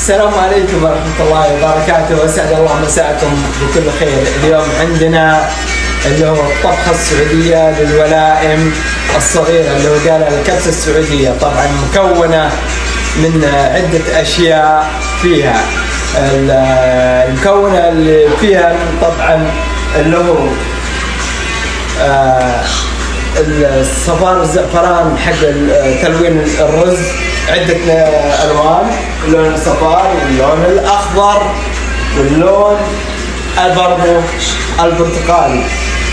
السلام عليكم ورحمة الله وبركاته، وأسعد الله مساءكم بكل خير. اليوم عندنا اللي هو الطبخة السعودية للولائم الصغيرة اللي هو قالها الكبسة السعودية، طبعا مكونة من عدة أشياء فيها. المكونة اللي فيها طبعا اللي هو الصفار الزعفران حق تلوين الرز، عدة ألوان، اللون الصفار واللون الأخضر واللون برضو البرتقالي.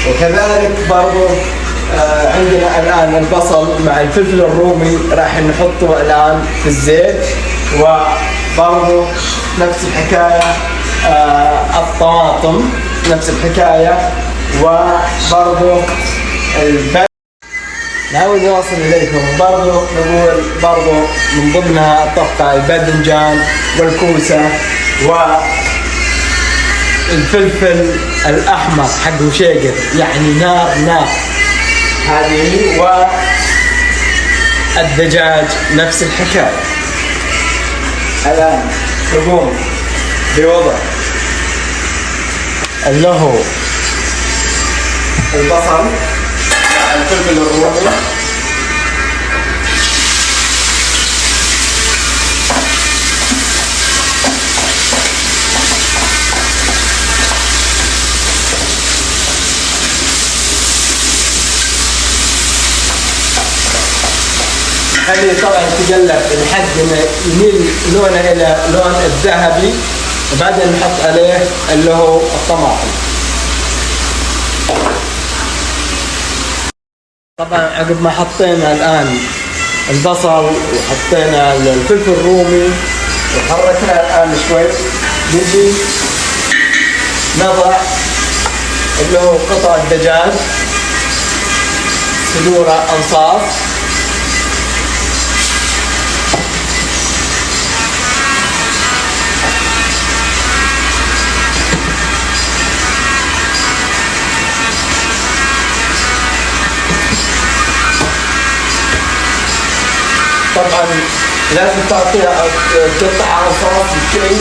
وكذلك برضو عندنا الآن البصل مع الفلفل الرومي راح نحطه الآن في الزيت، وبرضو نفس الحكاية الطماطم نفس الحكاية، وبرضو نعود نواصل إليكم. برضو نقول برضو من ضمنها الطبقة الباذنجان والكوسة والفلفل الأحمر حقه شيقر، يعني نار هذه، والدجاج نفس الحكاية. الآن نقوم بوضع اللي هو البصل الفلفل الرومي، خليه طبعا تقلب لحد ما يميل لونه الى لون الذهبي، وبعدين نحط عليه اللي هو الطماطم. طبعا عقب ما حطينا الآن البصل وحطينا الفلفل الرومي وحركنا الآن شوي، نجي نضع اللي هو قطع الدجاج صدوره أنصاف، طبعا لازم تعطيها تقطع أنصاف كي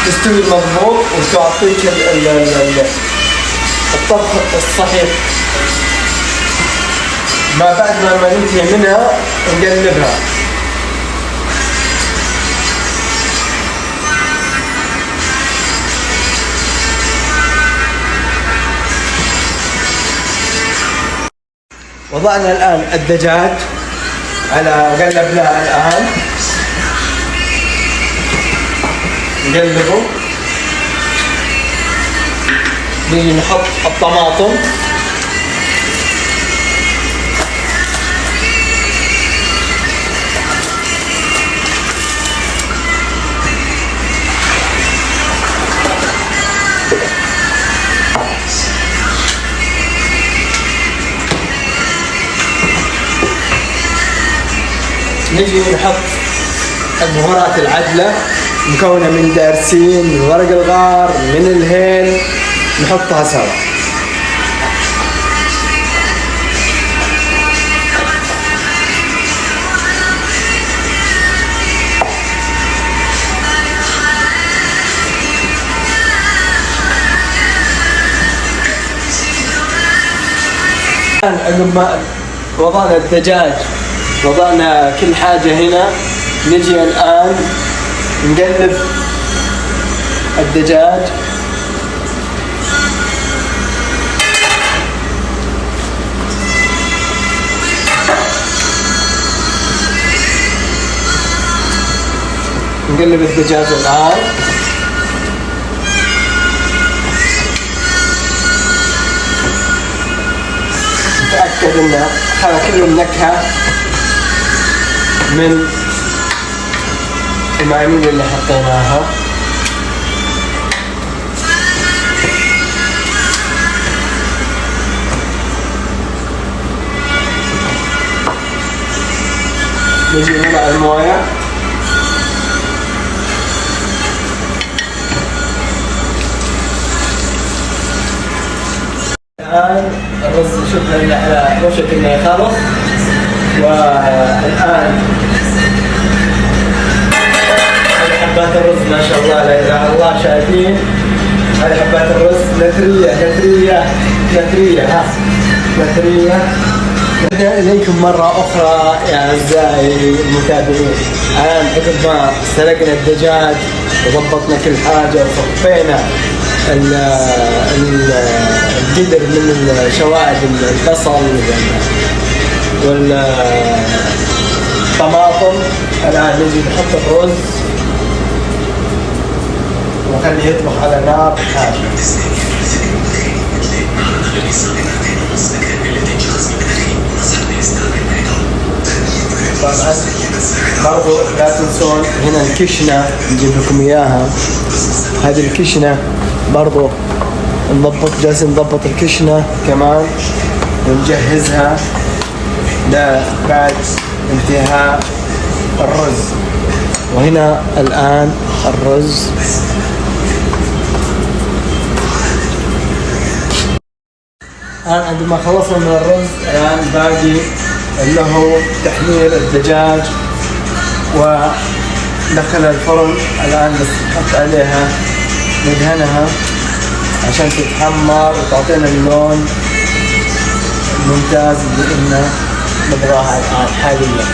تستوي مضبوط وتعطيك الطبخ الصحيح. ما بعد ما ننتهي منها نقلبها. وضعنا الآن الدجاج على قلبناه الآن، نقلبه، نيجي نحط الطماطم، نجي نحط البهارات العدلة مكونة من دارسين، من ورق الغار، من الهيل، نحطها سوا. عقب ما وضعنا الدجاج وضعنا كل حاجة هنا، نجي الآن نقلب الدجاج، نقلب الدجاج الآن، نتأكد إنه هذا كله النكهة من المعجون اللي حطيناها. نجي نضع المويه، الآن الرز شفنا على وشك انه يخلص، والآن حبات الرز ما شاء الله لا اله الا الله، شايفين؟ هذه حبات الرز نثرية ها نثرية. نرجع إليكم مرة أخرى يا أعزائي المتابعين. الآن عقب ما سلقنا الدجاج وضبطنا كل حاجة وصفينا القدر من شوائب البصل والطماطم، الآن نجي نحط الرز ونخليه يطبخ على نار هادية. طبعا برضو لا تنسون هنا الكشنة نجيب لكم اياها. هذه الكشنة برضو جالسين نضبط الكشنة كمان ونجهزها بعد انتهاء الرز. وهنا الآن الرز الآن عندما خلصنا من الرز الآن باقي اللي هو تحمير الدجاج ودخلها الفرن. الآن بس نحط عليها ندهنها عشان تتحمر وتعطينا اللون الممتاز اللي إحنا نبغاها الآن حاليا.